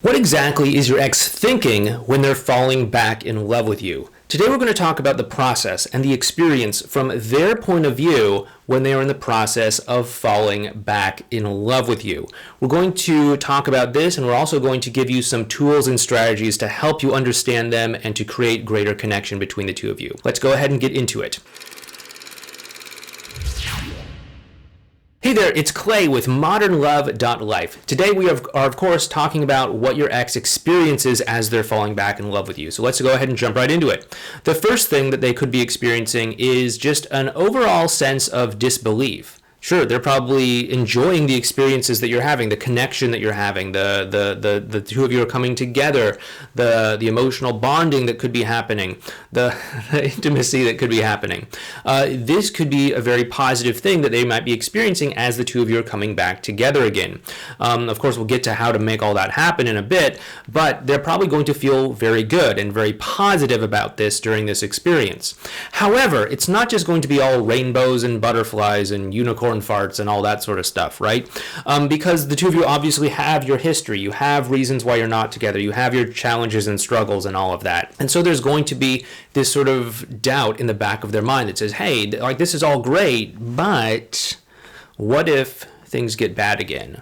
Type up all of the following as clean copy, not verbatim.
What exactly is your ex thinking when they're falling back in love with you? Today we're going to talk about the process and the experience from their point of view when they are in the process of falling back in love with you. We're going to talk about this, and we're also going to give you some tools and strategies to help you understand them and to create greater connection between the two of you. Let's go ahead and get into it. Hey there, it's Clay with modernlove.life. Today we are of course talking about what your ex experiences as they're falling back in love with you. So let's go ahead and jump right into it. The first thing that they could be experiencing is just an overall sense of disbelief. Sure, they're probably enjoying the experiences that you're having, the connection that you're having, the two of you are coming together, the emotional bonding that could be happening, the intimacy that could be happening. This could be a very positive thing that they might be experiencing as the two of you are coming back together again. Of course, we'll get to how to make all that happen in a bit, but they're probably going to feel very good and very positive about this during this experience. However, it's not just going to be all rainbows and butterflies and unicorn farts and all that sort of stuff, right? Because the two of you obviously have your history, you have reasons why you're not together, you have your challenges and struggles and all of that. And so there's going to be this sort of doubt in the back of their mind that says, hey, like this is all great, but what if things get bad again?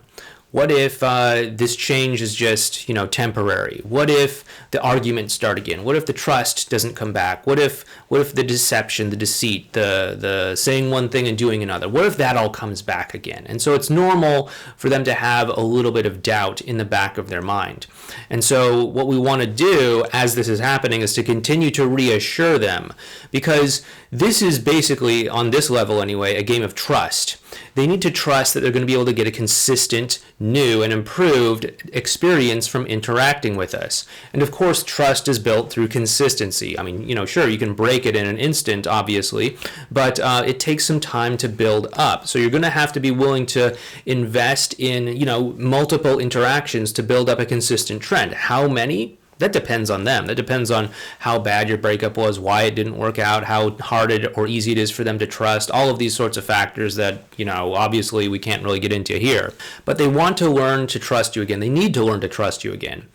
What if this change is just, temporary? What if the arguments start again? What if the trust doesn't come back? What if the deception, the deceit, the saying one thing and doing another? What if that all comes back again? And so it's normal for them to have a little bit of doubt in the back of their mind. And so what we want to do as this is happening is to continue to reassure them, because this is basically, on this level anyway, a game of trust. They need to trust that they're going to be able to get a consistent, new, and improved experience from interacting with us. And of course, trust is built through consistency. I mean, sure, you can break it in an instant, obviously, but it takes some time to build up. So you're going to have to be willing to invest in, multiple interactions to build up a consistent trend. How many? That depends on them. That depends on how bad your breakup was, why it didn't work out, how hard or easy it is for them to trust, all of these sorts of factors that, obviously we can't really get into here. But they want to learn to trust you again. They need to learn to trust you again.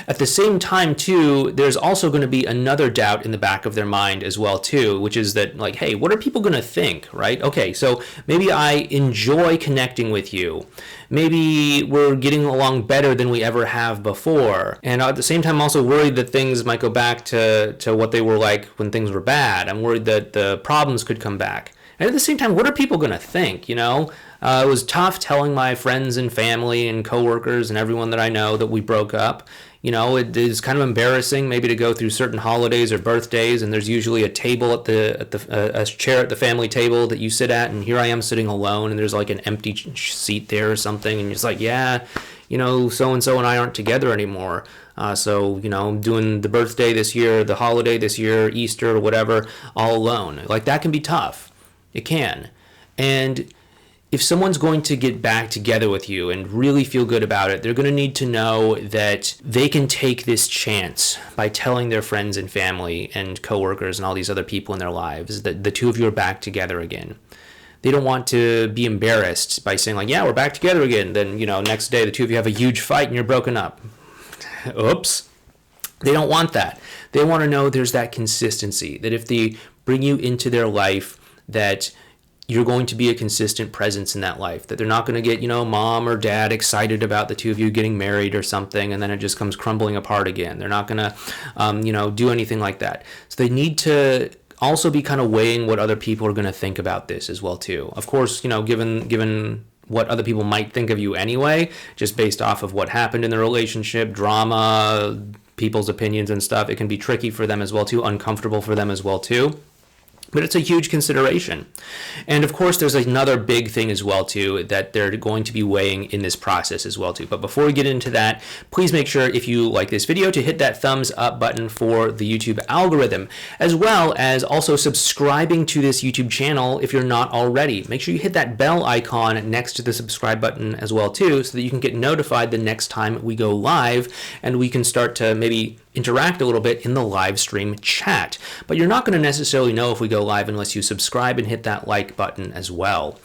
At the same time, too, there's also going to be another doubt in the back of their mind as well, too, which is that, like, hey, what are people going to think, right? Okay, so maybe I enjoy connecting with you. Maybe we're getting along better than we ever have before. And at the same time, I'm also worried that things might go back to what they were like when things were bad. I'm worried that the problems could come back. And at the same time, what are people going to think, It was tough telling my friends and family and coworkers and everyone that I know that we broke up. It is kind of embarrassing maybe to go through certain holidays or birthdays, and there's usually a table a chair at the family table that you sit at, and here I am sitting alone, and there's like an empty seat there or something, and you're just like, yeah, so-and-so and I aren't together anymore. So, I'm doing the birthday this year, the holiday this year, Easter or whatever, all alone. Like, that can be tough. It can. And if someone's going to get back together with you and really feel good about it, they're going to need to know that they can take this chance by telling their friends and family and coworkers and all these other people in their lives that the two of you are back together again. They don't want to be embarrassed by saying, like, yeah, we're back together again. Then, next day the two of you have a huge fight and you're broken up. Oops. They don't want that. They want to know there's that consistency, that if they bring you into their life, that you're going to be a consistent presence in that life, that they're not going to get, mom or dad excited about the two of you getting married or something, and then it just comes crumbling apart again. They're not going to, do anything like that. So they need to also be kind of weighing what other people are going to think about this as well, too. Of course, given what other people might think of you anyway, just based off of what happened in the relationship, drama, people's opinions and stuff, it can be tricky for them as well, too, uncomfortable for them as well, too. But it's a huge consideration. And of course, there's another big thing as well, too, that they're going to be weighing in this process as well, too. But before we get into that, please make sure if you like this video to hit that thumbs up button for the YouTube algorithm, as well as also subscribing to this YouTube channel if you're not already. Make sure you hit that bell icon next to the subscribe button as well, too, so that you can get notified the next time we go live and we can start to maybe interact a little bit in the live stream chat. But you're not going to necessarily know if we go live unless you subscribe and hit that like button as well.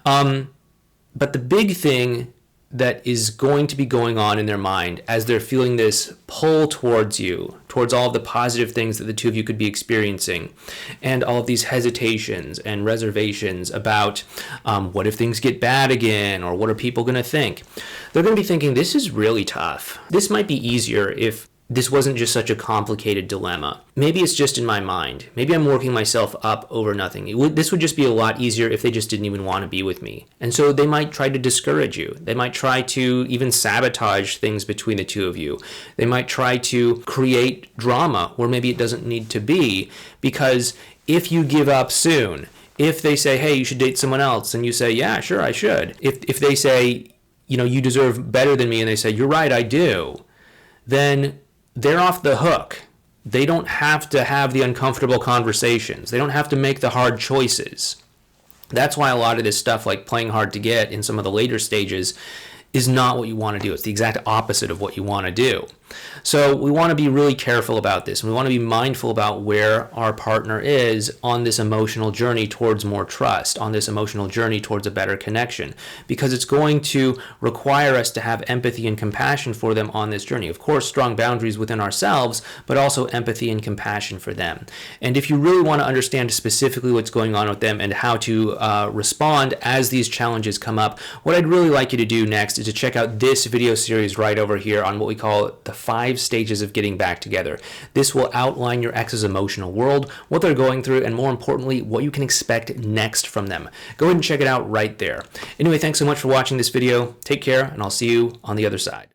But the big thing that is going to be going on in their mind as they're feeling this pull towards you, towards all of the positive things that the two of you could be experiencing, and all of these hesitations and reservations about what if things get bad again, or what are people going to think? They're going to be thinking, this is really tough. This might be easier if this wasn't just such a complicated dilemma. Maybe it's just in my mind. Maybe I'm working myself up over nothing. This would just be a lot easier if they just didn't even want to be with me. And so they might try to discourage you. They might try to even sabotage things between the two of you. They might try to create drama where maybe it doesn't need to be, because if you give up soon, if they say, hey, you should date someone else, and you say, yeah, sure, I should. If they say, you deserve better than me, and they say, you're right, I do, then they're off the hook. They don't have to have the uncomfortable conversations. They don't have to make the hard choices. That's why a lot of this stuff, like playing hard to get in some of the later stages, is not what you want to do. It's the exact opposite of what you want to do. So we want to be really careful about this. We want to be mindful about where our partner is on this emotional journey towards more trust, on this emotional journey towards a better connection, because it's going to require us to have empathy and compassion for them on this journey. Of course, strong boundaries within ourselves, but also empathy and compassion for them. And if you really want to understand specifically what's going on with them and how to respond as these challenges come up, what I'd really like you to do next is to check out this video series right over here on what we call the 5 stages of getting back together. This will outline your ex's emotional world, what they're going through, and more importantly, what you can expect next from them. Go ahead and check it out right there. Anyway, thanks so much for watching this video. Take care, and I'll see you on the other side.